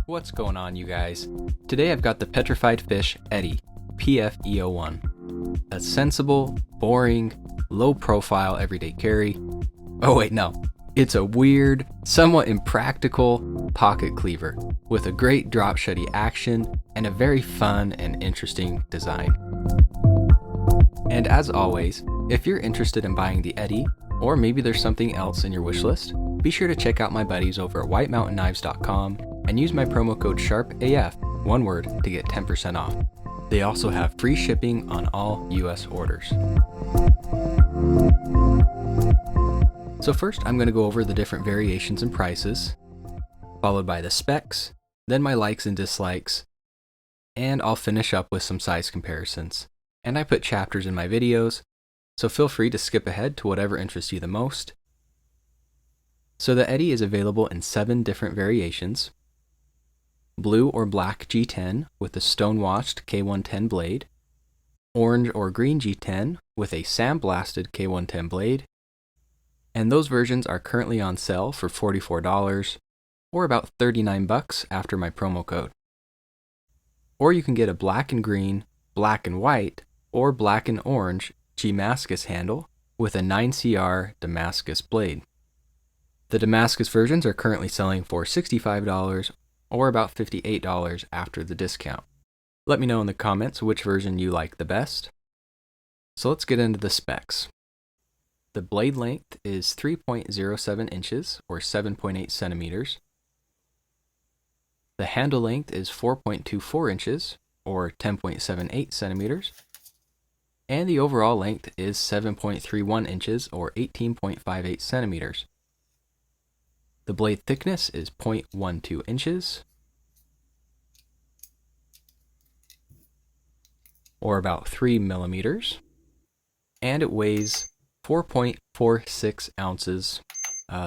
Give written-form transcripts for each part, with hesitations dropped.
What's going on, you guys? Today I've got the Petrified fish Eddy, PFE01. A sensible, boring, low-profile everyday carry. Oh wait, no. It's a weird, somewhat impractical pocket cleaver with a great drop shutty action and a very fun and interesting design. And as always, if you're interested in buying the Eddy, or maybe there's something else in your wish list, be sure to check out my buddies over at whitemountainknives.com and use my promo code SHARPAF, one word, to get 10% off. They also have free shipping on all US orders. So first, I'm going to go over the different variations and prices, followed by the specs, then my likes and dislikes, and I'll finish up with some size comparisons. And I put chapters in my videos, so feel free to skip ahead to whatever interests you the most. So the Eddy is available in 7 different variations. Blue or black G10 with a stone-washed K110 blade, orange or green G10 with a sandblasted K110 blade, and those versions are currently on sale for $44 or about $39 after my promo code. Or you can get a black and green, black and white, or black and orange Damascus handle with a 9CR Damascus blade. The Damascus versions are currently selling for $65 or about $58 after the discount. Let me know in the comments which version you like the best. So let's get into the specs. The blade length is 3.07 inches or 7.8 centimeters. The handle length is 4.24 inches or 10.78 centimeters. And the overall length is 7.31 inches or 18.58 centimeters. The blade thickness is 0.12 inches, or about 3 millimeters, and it weighs 4.46 ounces.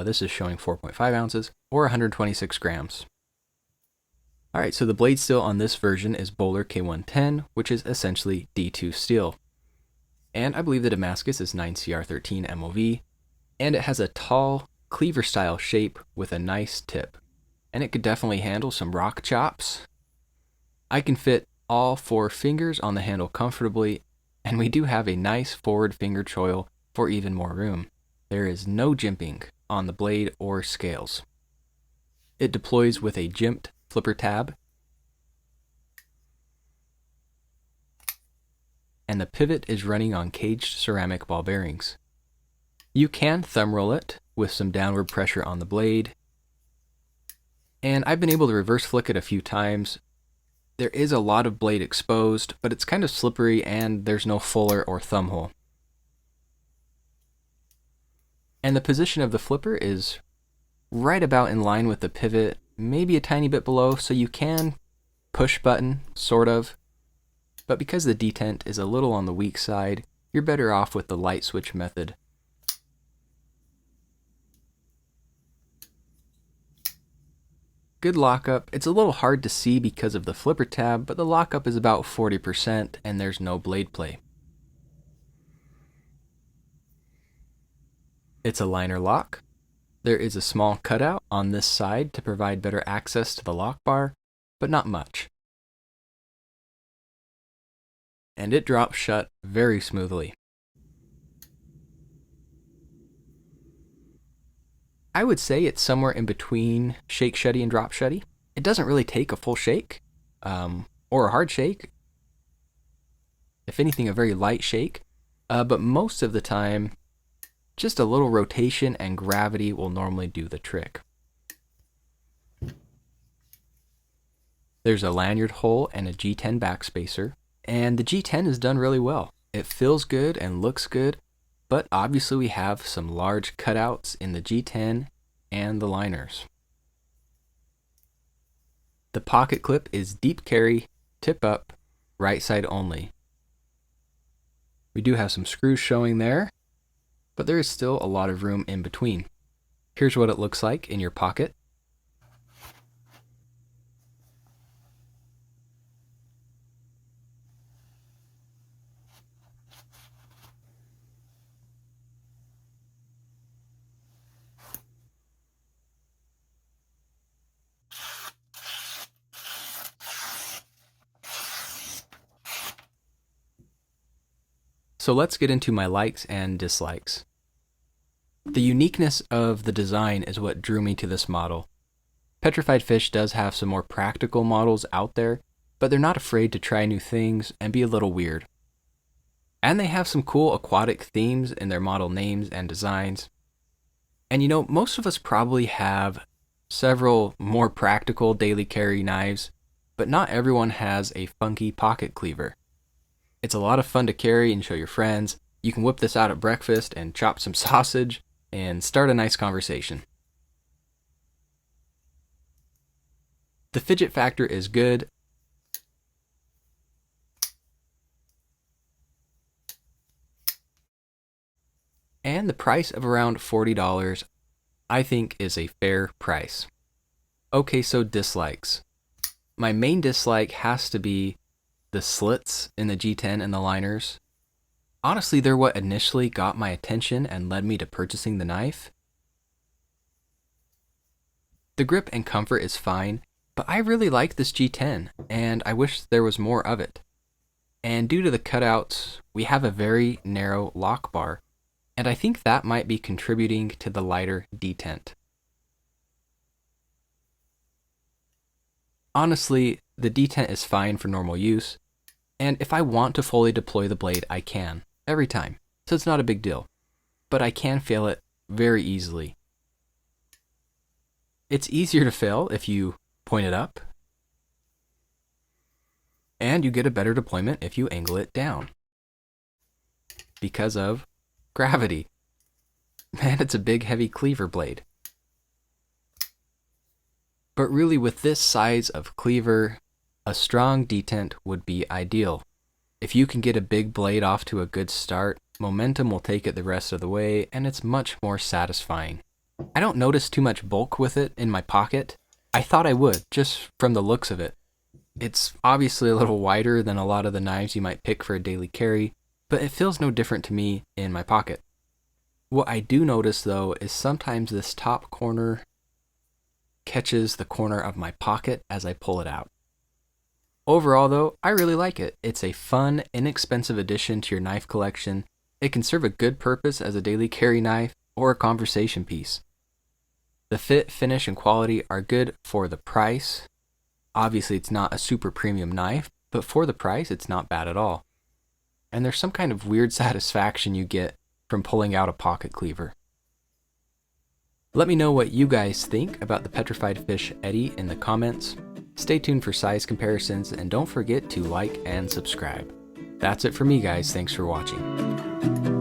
This is showing 4.5 ounces, or 126 grams. Alright, so the blade steel on this version is Bowler K110, which is essentially D2 steel. And I believe the Damascus is 9CR13 MOV, and it has a tall, cleaver style shape with a nice tip, and it could definitely handle some rock chops. I can fit all 4 fingers on the handle comfortably, and we do have a nice forward finger choil for even more room. There is no jimping on the blade or scales. It deploys with a jimped flipper tab, and the pivot is running on caged ceramic ball bearings. You can thumb roll it with some downward pressure on the blade, and I've been able to reverse flick it a few times. There is a lot of blade exposed, but it's kind of slippery and there's no fuller or thumb hole. And the position of the flipper is right about in line with the pivot, maybe a tiny bit below, so you can push button, sort of, but because the detent is a little on the weak side, you're better off with the light switch method. Good lockup. It's a little hard to see because of the flipper tab, but the lockup is about 40% and there's no blade play. It's a liner lock. There is a small cutout on this side to provide better access to the lock bar, but not much. And it drops shut very smoothly. I would say it's somewhere in between shake shutty and drop shutty. It doesn't really take a full shake, or a hard shake. If anything, a very light shake. But most of the time, just a little rotation and gravity will normally do the trick. There's a lanyard hole and a G10 backspacer, and the G10 is done really well. It feels good and looks good. But obviously we have some large cutouts in the G10 and the liners. The pocket clip is deep carry, tip up, right side only. We do have some screws showing there, but there is still a lot of room in between. Here's what it looks like in your pocket. So let's get into my likes and dislikes. The uniqueness of the design is what drew me to this model. Petrified Fish does have some more practical models out there, but they're not afraid to try new things and be a little weird. And they have some cool aquatic themes in their model names and designs. And most of us probably have several more practical daily carry knives, but not everyone has a funky pocket cleaver. It's a lot of fun to carry and show your friends. You can whip this out at breakfast and chop some sausage and start a nice conversation. The fidget factor is good. And the price of around $40, I think, is a fair price. Okay, so dislikes. My main dislike has to be the slits in the G10 and the liners. Honestly, they're what initially got my attention and led me to purchasing the knife. The grip and comfort is fine, but I really like this G10, and I wish there was more of it. And due to the cutouts, we have a very narrow lock bar, and I think that might be contributing to the lighter detent. Honestly, the detent is fine for normal use, and if I want to fully deploy the blade, I can, every time, so it's not a big deal, but I can fail it very easily. It's easier to fail if you point it up, and you get a better deployment if you angle it down, because of gravity. Man, it's a big heavy cleaver blade. But really, with this size of cleaver, a strong detent would be ideal. If you can get a big blade off to a good start, momentum will take it the rest of the way, and it's much more satisfying. I don't notice too much bulk with it in my pocket. I thought I would, just from the looks of it. It's obviously a little wider than a lot of the knives you might pick for a daily carry, but it feels no different to me in my pocket. What I do notice, though, is sometimes this top corner catches the corner of my pocket as I pull it out. Overall, though, I really like it. It's a fun, inexpensive addition to your knife collection. It can serve a good purpose as a daily carry knife or a conversation piece. The fit, finish, and quality are good for the price. Obviously, it's not a super premium knife, but for the price, it's not bad at all. And there's some kind of weird satisfaction you get from pulling out a pocket cleaver. Let me know what you guys think about the Petrified Fish Eddy in the comments. Stay tuned for size comparisons, and don't forget to like and subscribe. That's it for me, guys. Thanks for watching.